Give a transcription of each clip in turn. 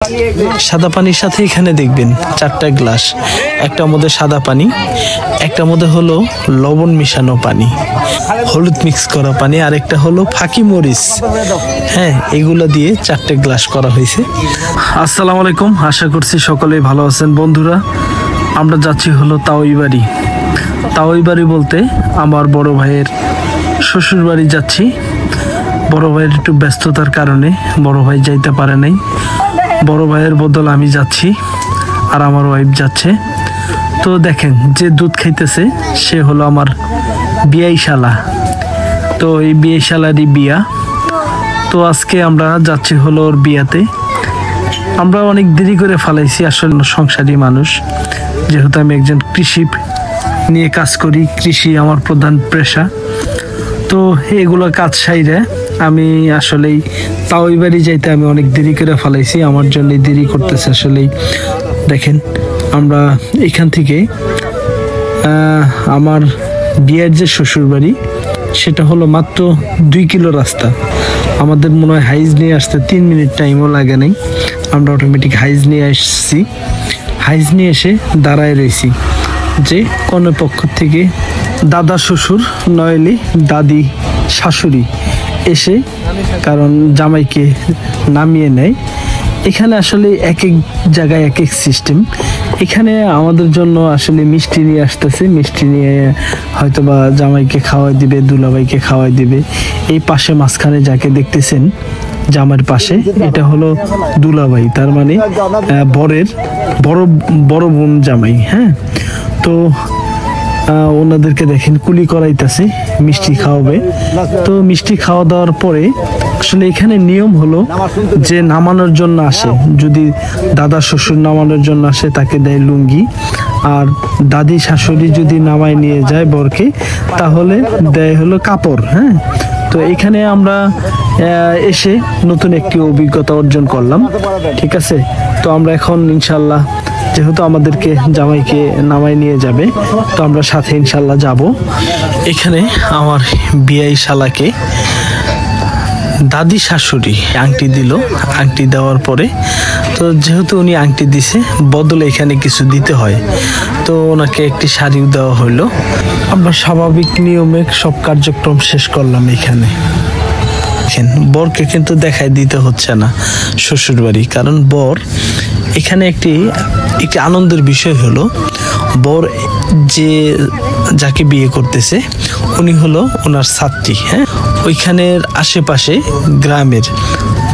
সাদা পানির সাথে এখানে দেখবেন 4টা গ্লাস, একটার মধ্যে সাদা পানি, একটার মধ্যে হলো লবণ মিশানো পানি, হলুদ মিক্স করা পানি, আর একটা হলো ফাঁকি মরিচ। হ্যাঁ, এগুলো দিয়ে 4টে গ্লাস করা হয়েছে। আসসালামু আলাইকুম, আশা করছি সকলেই ভালো আছেন। বন্ধুরা, আমরা যাচ্ছি হলো তাওই বাড়ি। তাওই বাড়ি বলতে আমার বড় ভাইয়ের শ্বশুর বাড়ি যাচ্ছি। বড় ভাইয়ের একটু ব্যস্ততার কারণে বড় ভাই যাইতে পারে নাই। বড় ভাইয়ের বদল আমি যাচ্ছি আর আমার ওয়াইফ যাচ্ছে। তো দেখেন, যে দুধ খাইতেছে সে হলো আমার বিয়াই শালা। তো এই বিয়াই শালারই বিয়া। তো আজকে আমরা যাচ্ছি হলো ওর বিয়াতে। আমরা অনেক দেরি করে ফেলাইছি, আসলে সংসারী মানুষ, যেহেতু আমি একজন কৃষি নিয়ে কাজ করি, কৃষি আমার প্রধান পেশা। তো এগুলো কাজ সাইরে আমি আসলেই তাওই বাড়ি যাইতে আমি অনেক দেরি করে ফেলাইছি, আমার জন্য দেরি করতেছে আসলেই। দেখেন, আমরা এখান থেকে আমার বিয়ের যে শ্বশুর বাড়ি সেটা হলো মাত্র 2 কিলো রাস্তা। আমাদের মনে হয় হাইজ নিয়ে আসতে 3 মিনিট টাইমও লাগে নাই। আমরা অটোমেটিক হাইজ নিয়ে আসছি। হাইজ নিয়ে এসে দাঁড়ায় রয়েছি যে কোনো পক্ষ থেকে দাদা শ্বশুর নইলে দাদি শাশুড়ি এসে, কারণ জামাইকে নামিয়ে নেয়। এখানে আসলে এক এক জায়গায় এক এক সিস্টেম। এখানে আমাদের জন্য আসলে মিষ্টি নিয়ে আসতেছে, মিষ্টি নিয়ে হয়তোবা জামাইকে খাওয়াই দিবে, দুলাভাইকে খাওয়াই দিবে। এই পাশে মাঝখানে যাকে দেখতেছেন জামাইয়ের পাশে, এটা হলো দুলাভাই, তার মানে বরের বড় বোন জামাই। হ্যাঁ, তো ওনাদেরকে দেখেন কুলি করাইতেছে, মিষ্টি খাওয়াবে। তো মিষ্টি খাওয়া দাওয়ার পরে আসলে এখানে নিয়ম হলো যে নামানোর জন্য আসে, যদি দাদা শ্বশুর নামানোর জন্য আসে তাকে দেয় লুঙ্গি, আর দাদি শাশুড়ি যদি নামায় নিয়ে যায় বরকে তাহলে দেয় হলো কাপড়। হ্যাঁ, তো এখানে আমরা এসে নতুন একটি অভিজ্ঞতা অর্জন করলাম। ঠিক আছে, তো আমরা এখন ইনশাল্লাহ, যেহেতু আমাদেরকে জামাইকে নামাই নিয়ে যাবে, তো আমরা সাথে ইনশাল্লাহ যাব। এখানে আমার বিয়াই শালাকে দাদি শাশুড়ি আংটি দিল। আংটি দেওয়ার পরে, তো যেহেতু উনি আংটি দিছে, বদলে এখানে কিছু দিতে হয়, তো ওনাকে একটি শাড়িও দেওয়া হইলো। আমরা স্বাভাবিক নিয়মে সব কার্যক্রম শেষ করলাম এখানে। বরকে কিন্তু দেখাই দিতে হচ্ছে না শ্বশুর বাড়ি, কারণ বর এখানে একটি আনন্দের বিষয় হলো, বর যাকে বিয়ে করতেছে উনি হলো ওনার ছাত্রী। হ্যাঁ, ওইখানের আশেপাশে গ্রামের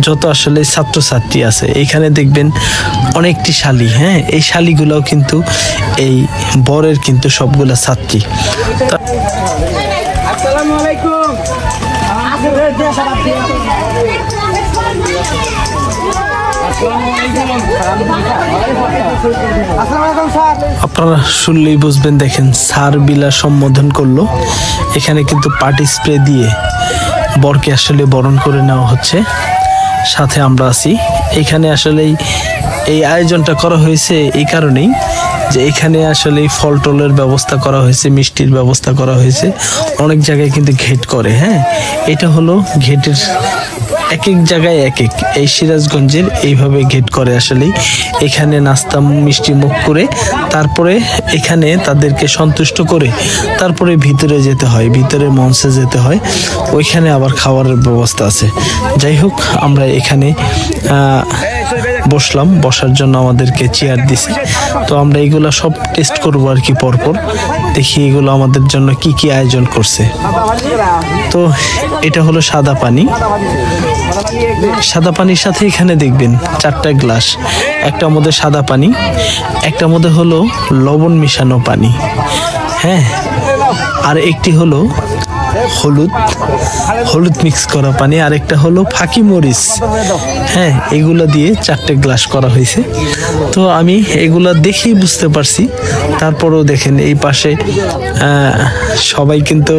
যত আসলে ছাত্রছাত্রী আছে, এখানে দেখবেন অনেকটি শালি। হ্যাঁ, এই শালিগুলোও কিন্তু এই বরের কিন্তু সবগুলা ছাত্রী। আসসালামু আলাইকুম। আপনারা শুনলেই বুঝবেন। দেখেন, স্যার বিলা সম্বোধন করলো। এখানে কিন্তু পার্টি স্প্রে দিয়ে বরকে আসলে বরণ করে নেওয়া হচ্ছে। সাথে আমরা আছি। এখানে আসলে এই আয়োজনটা করা হয়েছে এই কারণেই যে এখানে আসলে ফল টলের ব্যবস্থা করা হয়েছে, মিষ্টির ব্যবস্থা করা হয়েছে। অনেক জায়গায় কিন্তু ঘেট করে। হ্যাঁ, এটা হলো ঘেটের এক এক জায়গায় এক এক। এই সিরাজগঞ্জের এইভাবে ঘেট করে আসলে। এখানে নাস্তা মিষ্টি মুখ করে তারপরে এখানে তাদেরকে সন্তুষ্ট করে তারপরে ভিতরে যেতে হয়, ভিতরে মঞ্চে যেতে হয়। ওইখানে আবার খাওয়ারের ব্যবস্থা আছে। যাই হোক, আমরা এখানে বসলাম। বসার জন্য আমাদেরকে চেয়ার দিছে। তো আমরা এগুলা সব টেস্ট করবো আর কি, পরপর দেখি এগুলো আমাদের জন্য কি কি আয়োজন করছে। তো এটা হলো সাদা পানি। সাদা পানির সাথে এখানে দেখবেন 4টা গ্লাস, একটার মধ্যে সাদা পানি, একটার মধ্যে হলো লবণ মিশানো পানি। হ্যাঁ, আর একটি হলো হলুদ মিক্স করা পানি, আর একটা হলো ফাঁকি মরিচ। হ্যাঁ, এগুলো দিয়ে 4টে গ্লাস করা হয়েছে। তো আমি এগুলা দেখেই বুঝতে পারছি। তারপরেও দেখেন, এই পাশে সবাই কিন্তু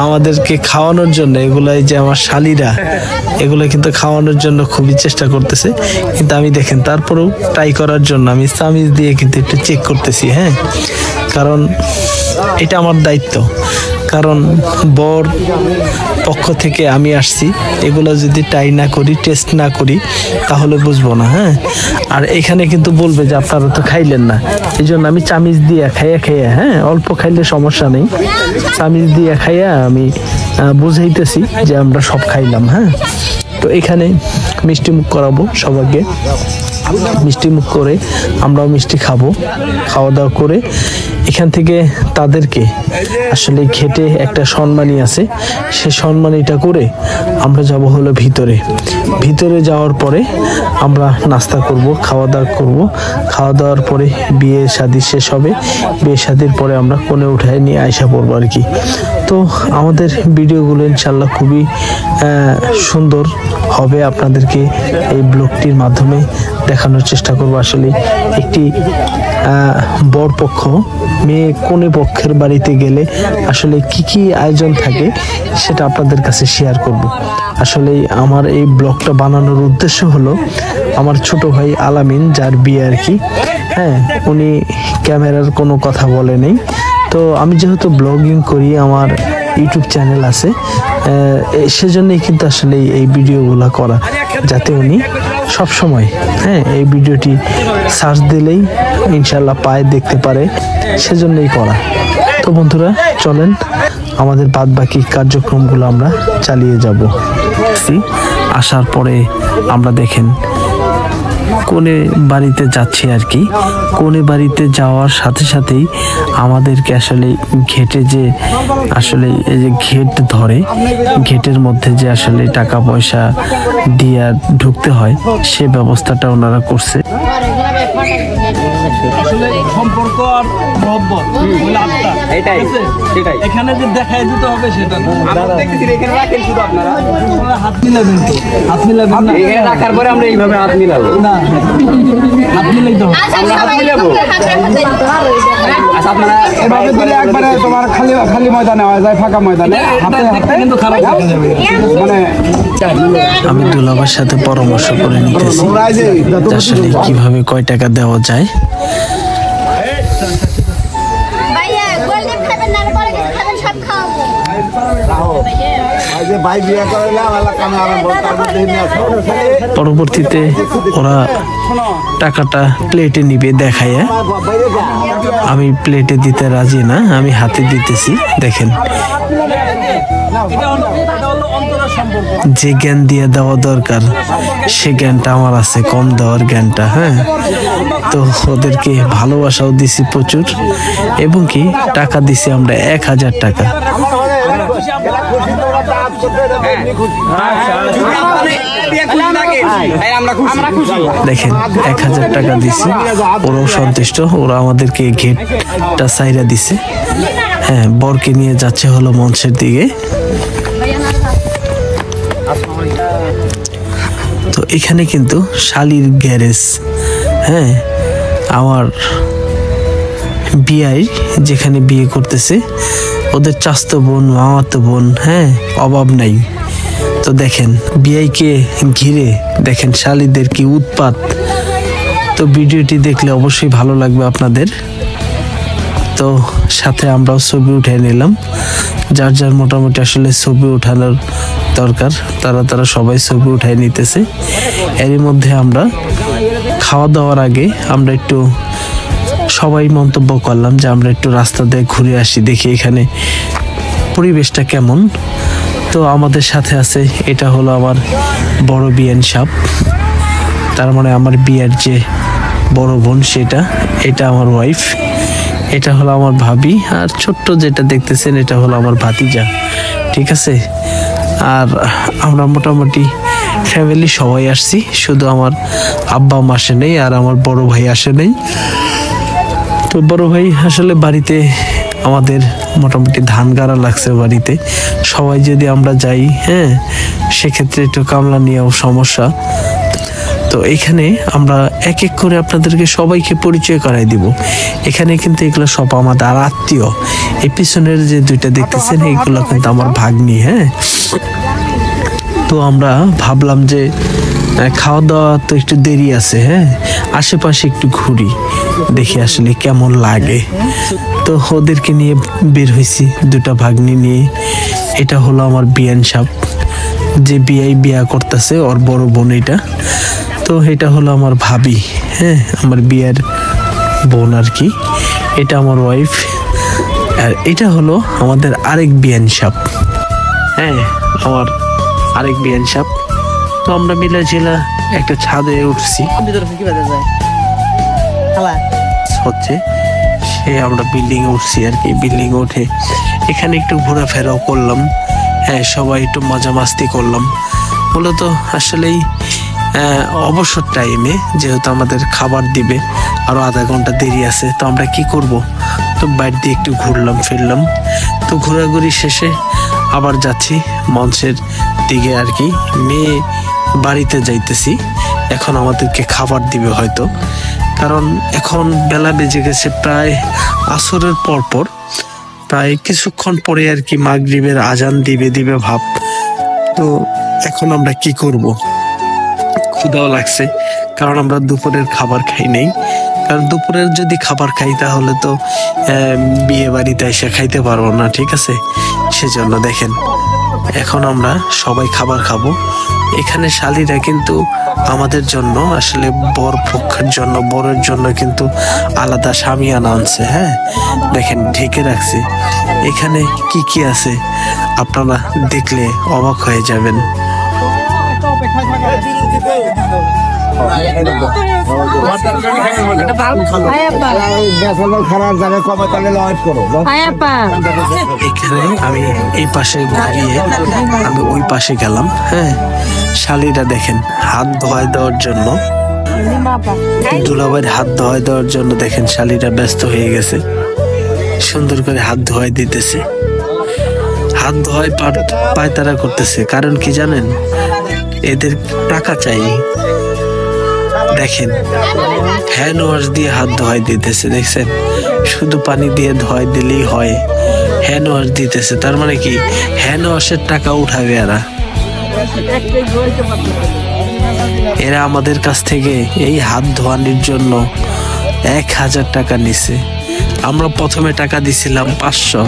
আমাদেরকে খাওয়ানোর জন্য, এগুলাই যে আমার শালিরা, এগুলো কিন্তু খাওয়ানোর জন্য খুবই চেষ্টা করতেছে। কিন্তু আমি দেখেন তারপরেও ট্রাই করার জন্য আমি চামিচ দিয়ে কিন্তু একটু চেক করতেছি। হ্যাঁ, কারণ এটা আমার দায়িত্ব। কারণ বর পক্ষ থেকে আমি আসছি, এগুলো যদি ট্রাই না করি, টেস্ট না করি, তাহলে বুঝবো না। হ্যাঁ, আর এখানে কিন্তু বলবে যে আপনারা তো খাইলেন না, এই জন্য আমি চামিচ দিয়ে খাইয়া, হ্যাঁ, অল্প খাইলে সমস্যা নেই, চামিচ দিয়ে খাইয়া আমি বুঝাইতেছি যে আমরা সব খাইলাম। হ্যাঁ, তো এখানে মিষ্টি মুখ করাবো সবাইকে, মিষ্টি মুখ করে আমরাও মিষ্টি খাবো। খাওয়া দাওয়া করে এখান থেকে তাদেরকে আসলে ঘেটে একটা সম্মানী আছে, সে সম্মানীটা করে আমরা যাব হলো ভিতরে যাওয়ার পরে আমরা নাস্তা করব, খাওয়া দাওয়া করব। খাওয়া দাওয়ার পরে বিয়ে শাদী শেষ হবে, বিয়ে শাদীর পরে আমরা কোণে উঠায় নিয়ে আয়সা পড়বো আর কি। তো আমাদের ভিডিওগুলো ইনশাল্লাহ খুবই সুন্দর হবে, আপনাদেরকে এই ব্লগটির মাধ্যমে দেখানোর চেষ্টা করব। আসলে একটি বর পক্ষ মেয়ে কনে পক্ষের বাড়িতে গেলে আসলে কি আয়োজন থাকে সেটা আপনাদের কাছে শেয়ার করব। আসলে আমার এই ব্লগটা বানানোর উদ্দেশ্য হলো আমার ছোট ভাই আলামিন, যার বিয়ে আর কি। হ্যাঁ, উনি ক্যামেরার কোনো কথা বলে নেই, তো আমি যেহেতু ব্লগিং করি, আমার ইউটিউব চ্যানেল আছে, সেজন্যই কিন্তু আসলে এই ভিডিওগুলো করা, যাতে উনি সব সময়, হ্যাঁ, এই ভিডিওটি সার্চ দিলেই ইনশাল্লাহ পায়, দেখতে পারে, সেজন্যই করা। তো বন্ধুরা চলেন আমাদের বাদ বাকি কার্যক্রমগুলো আমরা চালিয়ে যাব। আসার পরে আমরা দেখেন কোনে বাড়িতে যাচ্ছি আর কি। কোনে বাড়িতে যাওয়ার সাথে সাথেই আমাদেরকে আসলে ঘেটে যে আসলে এই যে ঘেট ধরে, ঘেটের মধ্যে যে আসলে টাকা পয়সা দিয়ে ঢুকতে হয়, সে ব্যবস্থাটা ওনারা করছে। সম্পর্ক আর মহব্বত এখানে যে দেখাই দিতে হবে সেটা হাত মিলাবেন, তো হাত মিলাবেন না, এখানে রাখার পরে আমরা এইভাবে হাত মিলাবো না, হাত মিলাইতে হবে, আমরা হাত মিলাবো। আচ্ছা, আপনারা এভাবে দিলে একবারে তোমার খালি ময়দানে হয়ে যায়, ফাঁকা ময়দানে হাতে কিন্তু খারাপ হয়ে যাবে। মানে আমি দুলাভার সাথে পরামর্শ করে নিতেছি আসলে কিভাবে কয় টাকা দেওয়া যায়। পরবর্তীতে ওরা টাকাটা প্লেটে নিবে দেখাইয়া, আমি প্লেটে দিতে রাজি না, আমি হাতে দিতেছি। দেখেন যে জ্ঞান দিয়ে দেওয়া দরকার সে জ্ঞানটা আমার আছে, কম দেওয়ার জ্ঞানটা। হ্যাঁ, তো ওদেরকে ভালোবাসাও দিছি প্রচুর, এবং কি টাকা দিছি আমরা 1000 টাকা। দেখেন 1000 টাকা দিছি, ওরাও সন্তুষ্ট, ওরা আমাদেরকে ঘেটটা সাইরা দিছে। হ্যাঁ, বরকে নিয়ে যাচ্ছে হলো মঞ্চের দিকে। তো এখানে কিন্তু শালির গ্যারেজ, হ্যাঁ, আমার বিয়াই যেখানে বিয়ে করতেছে ওদের চাস্তো বোন, মামাতো বোন, হ্যাঁ, অভাব নাই। তো দেখেন বিয়াইকে ঘিরে দেখেন শালিদের কি উৎপাত। তো ভিডিওটি দেখলে অবশ্যই ভালো লাগবে আপনাদের। তো সাথে আমরাও ছবি উঠে নিলাম, যার যার মোটামুটি আসলে ছবি উঠানোর দরকার তারা সবাই ছবি উঠাই নিতেছে। এরই মধ্যে আমরা খাওয়া দাওয়ার আগে আমরা একটু সবাই মন্তব্য করলাম যে আমরা একটু রাস্তা দিয়ে ঘুরে আসি, দেখি এখানে পরিবেশটা কেমন। তো আমাদের সাথে আছে, এটা হলো আমার বড় বিয়ান সাপ, তার মানে আমার বিয়ের যে বড় বোন সেটা, এটা আমার ওয়াইফ, এটা হলো আমার ভাবি, আর ছোট্ট যেটা দেখতেছেন এটা হলো আমার ভাতিজা। ঠিক আছে, আর আমরা মোটামুটি ফ্যামিলি সবাই আসছি, শুধু আমার আব্বা মা আসে নেই আর আমার বড় ভাই আসে নেই। তো বড় ভাই আসলে বাড়িতে আমাদের মোটামুটি ধান গাড়া লাগছে বাড়িতে, সবাই যদি আমরা যাই, হ্যাঁ, সেক্ষেত্রে একটু কামলা নিয়েও সমস্যা। তো এখানে আমরা এক এক করে আপনাদেরকে সবাইকে পরিচয় করাই দিব। এখানে কিন্তু এগুলো সব আমাদের আত্মীয়। এই পিছনের যে দুইটা দেখতেছেন এগুলো কিন্তু আমার ভাগ্নি। হ্যাঁ, তো আমরা ভাবলাম যে খাওয়া দাওয়া তো একটু দেরি আছে, হ্যাঁ আশেপাশে একটু ঘুরি, দেখি আসলে কেমন লাগে। তো ওদেরকে নিয়ে বের হয়েছি, দুটা ভাগ্নি নিয়ে। এটা হলো আমার বিয়ান সাপ, যে বিয়া করতেছে, ওর বড় বোন এটা। তো এটা হলো আমার ভাবি, হ্যাঁ আমার বিয়ার বোন আর কি। এটা আমার ওয়াইফ। আর এটা হলো আমাদের আরেক বিয়ান সাপ, হ্যাঁ আমার আরেক বিয়ান সাপ। তো আমরা মিলা ঝিলা একটা ছাদে উঠছি হচ্ছে, সে আমরা বিল্ডিং উঠছি আর কি। বিল্ডিং উঠে এখানে একটু ঘোরাফেরাও করলাম, হ্যাঁ সবাই একটু মজা মাস্তি করলাম। মূলত আসলেই অবসর টাইমে যেহেতু আমাদের খাবার দিবে, আরো আধা ঘন্টা দেরি আছে, তো আমরা কি করব, তো বাইরে দিয়ে একটু ঘুরলাম ফিরলাম। তো ঘোরাঘুরি শেষে আবার যাচ্ছি মঞ্চের দিকে আর কি। মেয়ে বাড়িতে যাইতেছি, এখন আমাদেরকে খাবার দিবে হয়তো, কারণ এখন বেলা বেজে গেছে প্রায় আসরের পর প্রায় কিছুক্ষণ পরে আর কি মাগরিবের আজান দিবে ভাব। তো এখন আমরা কি করব, ক্ষুধাও লাগছে, কারণ আমরা দুপুরের খাবার খাই নাই। কারণ দুপুরের যদি খাবার খাই তাহলে তো বিয়ে বাড়িতে এসে খাইতে পারবো না, ঠিক আছে। সেজন্য দেখেন এখন আমরা সবাই খাবার খাবো। এখানে শালীরা কিন্তু আমাদের জন্য আসলে বর পক্ষের জন্য, বরের জন্য কিন্তু আলাদা শামিয়ানা আনছে, হ্যাঁ দেখেন ঢেকে রাখছে। এখানে কি কি আছে আপনারা দেখলে অবাক হয়ে যাবেন। এখানে আমি এই পাশে ঘুরিয়ে আমি ওই পাশে গেলাম, হ্যাঁ শালীরা দেখেন হাত ধোয়া দেওয়ার জন্য, দুলাভাইয়ের হাত ধোয়া দেওয়ার জন্য দেখেন শালীরা ব্যস্ত হয়ে গেছে, সুন্দর করে হাত ধোয়াই দিতেছে। হাত ধোয়াই পায়তারা করতেছে, কারণ কি জানেন, এদের টাকা চাই। দেখেন হ্যান্ড ওয়াশ দিয়ে হাত ধোয়াই দিতেছে, দেখছেন শুধু পানি দিয়ে ধোয়াই দিলেই হয়, হ্যান্ড ওয়াশ দিতেছে, তার মানে কি হ্যান্ড ওয়াশের টাকা উঠাবে এরা আমাদের কাছ থেকে এই হাত ধোয়ানির জন্য 1000 টাকা নিছে। আমরা প্রথমে টাকা দিছিলাম 500,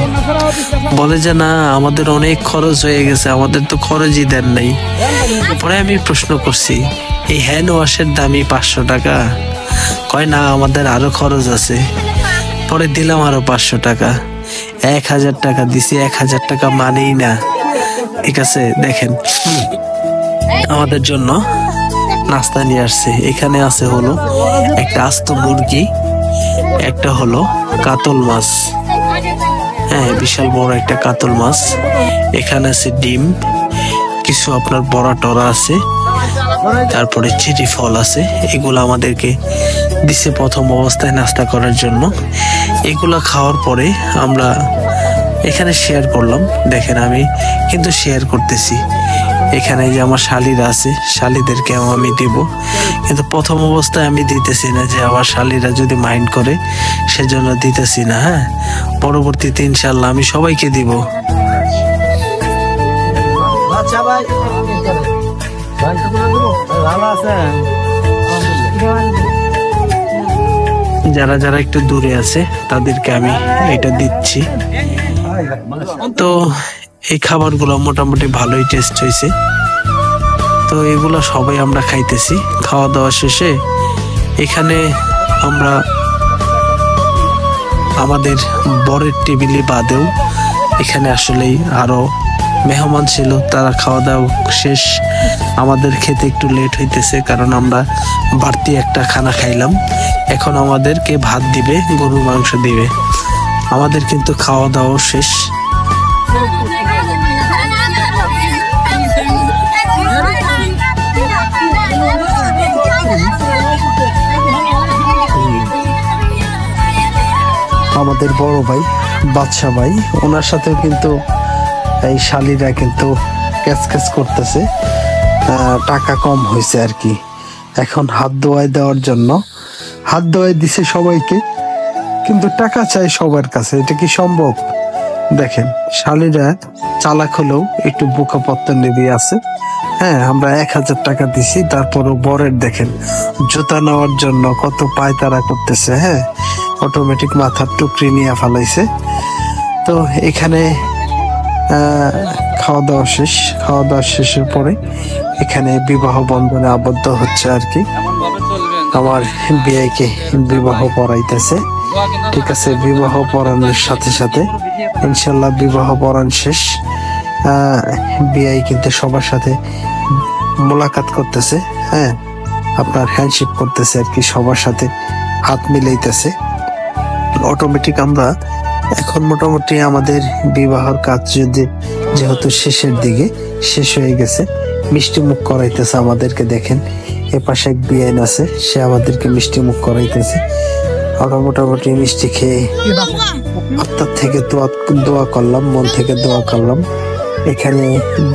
বলে যে না আমাদের অনেক খরচ হয়ে গেছে, আমাদের তো খরচই দেন নাই। পরে আমি প্রশ্ন করছি এই হ্যান্ড ওয়াশের দামই 500 টাকা, কয় না আমাদের আরো খরচ আছে। পরে দিলাম আরো 500 টাকা, 1000 টাকা দিছি। 1000 টাকা মানেই না, ঠিক আছে। দেখেন আমাদের জন্য নাস্তা নিয়ে আসছে। এখানে আছে হলো একটা আস্ত মুরগি, একটা হলো কাতল মাছ, হ্যাঁ বিশাল বড় একটা কাতল মাছ। এখানে আছে ডিম, কিছু আপনার বড়া টরা আছে, তারপরে চিটি ফল আছে। এগুলো আমাদেরকে দিছে প্রথম অবস্থায় নাস্তা করার জন্য। এগুলা খাওয়ার পরে আমরা এখানে শেয়ার করলাম। দেখেন আমি কিন্তু শেয়ার করতেছি, এখানে যে আমার শালীরা আছে শালীদেরকে আমি দিব, কিন্তু প্রথম অবস্থায় আমি দিতেছি না, যে আমার শালীরা যদি মাইন্ড করে সেজন্য দিতেছি না। হ্যাঁ পরবর্তীতে ইনশাল্লাহ আমি সবাইকে দিব। যারা যারা একটু দূরে আছে তাদেরকে আমি এটা দিচ্ছি। তো এই খাবারগুলো মোটামুটি ভালোই টেস্ট হয়েছে। তো এগুলো সবাই আমরা খাইতেছি। খাওয়া দাওয়া শেষে এখানে আমরা আমাদের বরের টেবিলে বাদেও এখানে আসলেই আরো মেহমান ছিল, তারা খাওয়া দাওয়া শেষ। আমাদের খেতে একটু লেট হইতেছে, কারণ আমরা বাড়তি একটা খানা খাইলাম। এখন আমাদেরকে ভাত দিবে, গরুর মাংস দিবে। আমাদের কিন্তু খাওয়া দাওয়া শেষ। আমাদের বড় ভাই বাদশা ভাই, ওনার সাথে কিন্তু এই শালীরা কিন্তু ক্যাচ করতেছে, টাকা কম হয়েছে আর কি। এখন হাত ধোয়াই দেওয়ার জন্য হাত ধোয়াই দিছে সবাইকে, কিন্তু টাকা চাই সবার কাছে। এটা কি সম্ভব? দেখেন শালীরা চালাক হলেও একটু বোকা পত্তন দিয়ে আছে, হ্যাঁ, আমরা 1000 টাকা দিছি, তারপরও বরের দেখেন জুতা নেওয়ার জন্য কত পায়তারা করতেছে। হ্যাঁ, অটোমেটিক মাথার টুকরি নিয়ে ফেলাইছে। তো এখানে খাওয়া দাওয়া শেষের পরে এখানে বিবাহ বন্ধনে আবদ্ধ হচ্ছে আর কি। আমার বিয়েকে বিবাহ পড়াইতেছে। ঠিক আছে, বিবাহ পড়ানোর সাথে সাথে ইনশাল্লাহ বিবাহ পড়ান শেষ। বিয়ে কিন্তু সবার সাথে মোলাকাত করতেছে। হ্যাঁ, আপনার হ্যান্ডশেক করতেছে আর কি, সবার সাথে হাত মিলাইতেছে। অটোমেটিক আমরা এখন মোটামুটি আমাদের বিবাহের কাজ যেহেতু শেষের দিকে শেষ হয়ে গেছে, মিষ্টি মুখ করাইতেছে আমাদেরকে। দেখেন এ পাশে এক বিয়াইন আছে, সে আমাদেরকে মিষ্টি মুখ করাইতেছে। আমরা মোটামুটি মিষ্টি খেয়ে আপনার থেকে দোয়া করলাম, মন থেকে দোয়া করলাম। এখানে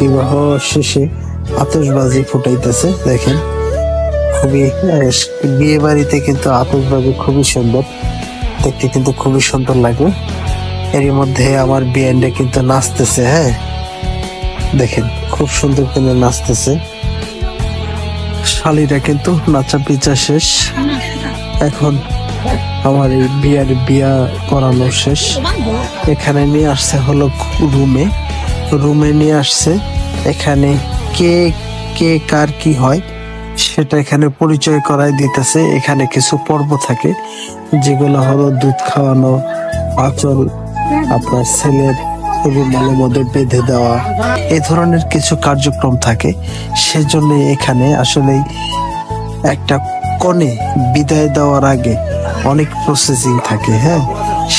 বিবাহ শেষে আতশবাজি ফুটাইতেছে। দেখেন খুবই বিয়ে বাড়িতে কিন্তু আতশবাজি খুবই সুন্দর দেখতে, কিন্তু খুবই সুন্দর লাগে। এর মধ্যে আমার বিয়ানটা কিন্তু নাচতেছে। হ্যাঁ, দেখেন খুব সুন্দর করে নাচতেছে। শালিরা কিন্তু নাচা পিচা শেষ। এখন আমার এই বিয়া করানো শেষ। এখানে নিয়ে আসছে হলো রুমে নিয়ে আসছে। এখানে কে কার কি হয় সেটা এখানে পরিচয় করাই দিতেছে। এখানে কিছু পর্ব থাকে যেগুলো হলো দুধ খাওয়ানো, আঁচল আপনার ছেলের রুমালের মধ্যে বেঁধে দেওয়া, এই ধরনের কিছু কার্যক্রম থাকে। সেজন্য এখানে আসলে একটা কনে বিদায় দেওয়ার আগে অনেক প্রসেসিং থাকে। হ্যাঁ,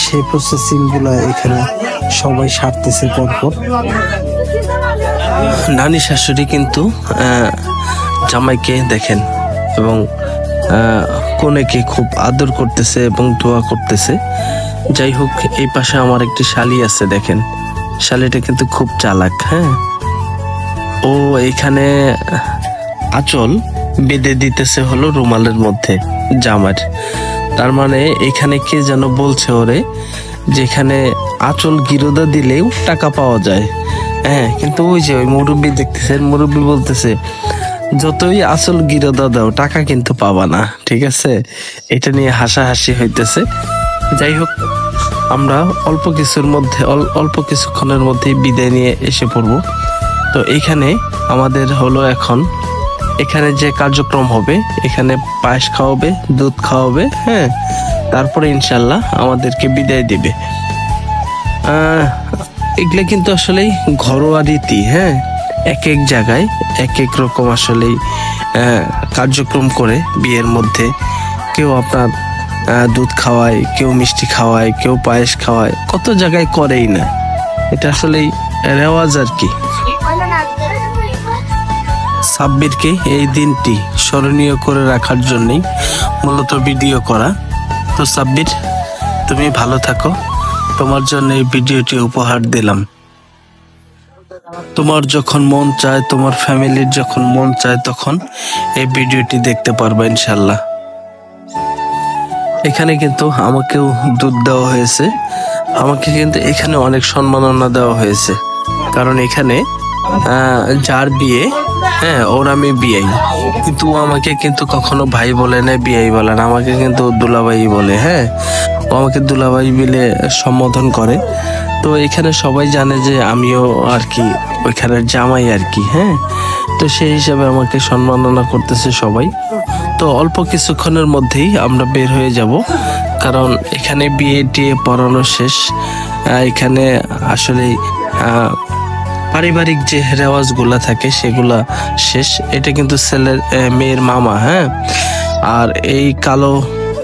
সেই প্রসেসিং গুলো এখানে সবাই সারতেছে পরপর। নানি শাশুড়ি কিন্তু জামাইকে দেখেন এবং কনেকে খুব আদর করতেছে এবং দোয়া করতেছে। যাই হোক, এই পাশে আমার একটি শালি আছে। দেখেন শালিটা কিন্তু খুব চালাক। হ্যাঁ, ও এখানে আঁচল বেঁধে দিতেছে হলো রুমালের মধ্যে জামার। তার মানে এখানে কে যেন বলছে ওরে যেখানে আঁচল গিরোদা দিলেও টাকা পাওয়া যায়। হ্যাঁ, কিন্তু ওই যে ওই মুরব্বী দেখতেছেন, মুরব্বী বলতেছে যতই আঁচল গিরোদা দাও টাকা কিন্তু পাবা না। ঠিক আছে, এটা নিয়ে হাসাহাসি হইতেছে। যাই হোক, আমরা অল্প কিছুক্ষণের মধ্যেই বিদায় নিয়ে এসে পড়ব। তো এইখানে আমাদের হলো এখন এখানে যে কার্যক্রম হবে, এখানে পায়েস খাওয়াবে, দুধ খাওয়াবে। হ্যাঁ, তারপরে ইনশাল্লাহ আমাদেরকে বিদায় দিবে। এগুলো কিন্তু আসলেই ঘরোয়া রীতি। হ্যাঁ, এক এক জায়গায় এক এক রকম আসলেই কার্যক্রম করে বিয়ের মধ্যে। কেউ আপনার দুধ খাওয়ায়, কেউ মিষ্টি খাওয়ায়, কেউ পায়েস খাওয়ায়, কত জায়গায় করেই না। এটা আসলেই রেওয়াজ আর কি। সাব্বিরকে এই দিনটি স্মরণীয় করে রাখার জন্যই মূলত ভিডিও করা। তো সাব্বির, তুমি ভালো থাকো, তোমার জন্য এই ভিডিওটি উপহার দিলাম। তোমার যখন মন চায়, তোমার ফ্যামিলির যখন মন চায়, তখন এই ভিডিওটি দেখতে পারবে ইনশাল্লাহ। এখানে কিন্তু আমাকেও দুধ দেওয়া হয়েছে। আমাকে কিন্তু এখানে অনেক সম্মাননা দেওয়া হয়েছে, কারণ এখানে যার বিয়ে, হ্যাঁ, ওর আমি বিয়াই, কিন্তু আমাকে কিন্তু কখনো ভাই বলে না, বিয়াই বলে না, আমাকে কিন্তু দুলাভাই বলে। হ্যাঁ, ও আমাকে দুলাভাই বলে সম্বোধন করে। তো এখানে সবাই জানে যে আমিও আর কি ওইখানের জামাই আর কি। হ্যাঁ, তো সেই হিসাবে আমাকে সম্মাননা করতেছে সবাই। তো অল্প কিছুক্ষণের মধ্যেই আমরা বের হয়ে যাব, কারণ এখানে বিয়ে টিয়ে পড়ানো শেষ। এখানে আসলে পারিবারিক যে রেওয়াজগুলা থাকে সেগুলা শেষ। এটা কিন্তু মেয়ের মামা। হ্যাঁ, আর এই কালো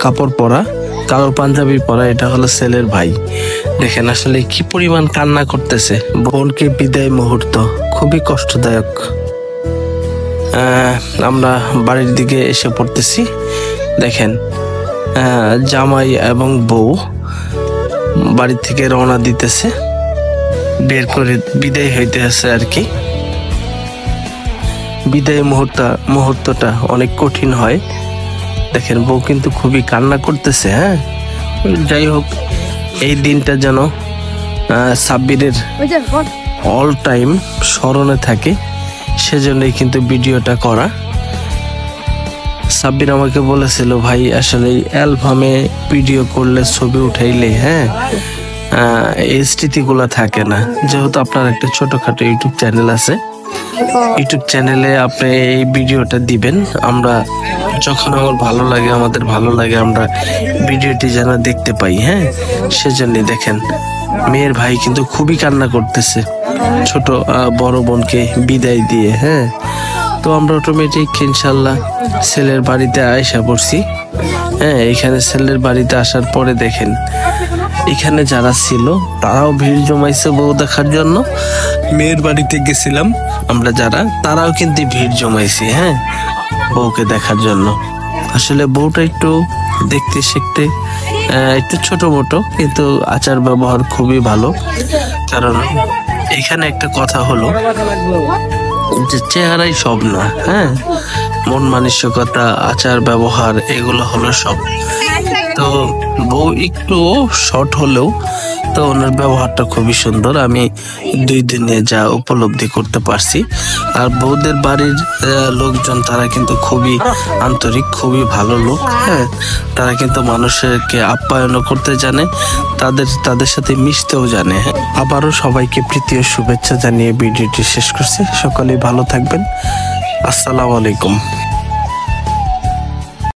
কাপড় পরা, কালো পাঞ্জাবি পরা, এটা হলো ছেলের ভাই। দেখেন আসলে কি পরিমাণ কান্না করতেছে। বোনকে বিদায় মুহূর্ত খুবই কষ্টদায়ক। আমরা বাড়ির দিকে এসে পড়তেছি। দেখেন জামাই এবং বউ বাড়ি থেকে রওনা দিতেছে, বের করে বিদায় হইতে আছে আর কি। বিদায় মুহূর্তটা অনেক কঠিন হয়। দেখেন বউ কিন্তু খুবই কান্না করতেছে। হ্যাঁ, যাই হোক, এই দিনটা যেন সাব্বিরের অল টাইম স্মরণে থাকে, সেজন্যই কিন্তু ভিডিওটা করা। সাব্বির আমাকে বলেছিল ভাই আসলে অ্যালবামে ভিডিও করলে ছবি উঠাইলে হ্যাঁ এই স্মৃতিগুলো থাকে না। যেহেতু আপনার একটা ছোটখাটো ইউটিউব চ্যানেল আছে, ইউটিউব চ্যানেলে আপনি এই ভিডিওটা দিবেন, আমরা যখন আমার ভালো লাগে, আমাদের ভালো লাগে, আমরা ভিডিওটি যেন দেখতে পাই। হ্যাঁ, সেজন্য দেখেন মেয়ের ভাই কিন্তু খুবই কান্না করতেছে ছোট বড় বোনকে বিদায় দিয়ে। হ্যাঁ, তো আমরা অটোমেটিক ইনশাল্লাহ ছেলের বাড়িতে আয়সা পড়ছি। হ্যাঁ, এখানে ছেলের বাড়িতে আসার পরে দেখেন এখানে যারা ছিল তারাও ভিড় জমাইছে বউ দেখার জন্য। মেয়ের বাড়িতে গেছিলাম আমরা যারা, তারাও কিন্তু ভিড় জমাইছে হ্যাঁ বউকে দেখার জন্য। আসলে বউটা একটু দেখতে শিখতে একটু ছোট মোটো, কিন্তু আচার ব্যবহার খুবই ভালো। কারণ এখানে একটা কথা হলো যে চেহারাই সব না, হ্যাঁ মন মানসিকতা আচার ব্যবহার এগুলো হলো সব। তো বউ একটু শর্ট হলেও তো ওনার ব্যবহারটা খুবই সুন্দর, আমি 2 দিনে যা উপলব্ধি করতে পারছি। আর বউদের বাড়ির লোকজন তারা কিন্তু খুবই আন্তরিক, খুবই ভালো লোক। হ্যাঁ, তারা কিন্তু মানুষকে আপ্যায়ন করতে জানে, তাদের সাথে মিশতেও জানে। আবারও সবাইকে প্রীতি ও শুভেচ্ছা জানিয়ে ভিডিওটি শেষ করছি। সকলেই ভালো থাকবেন। আসসালামু আলাইকুম।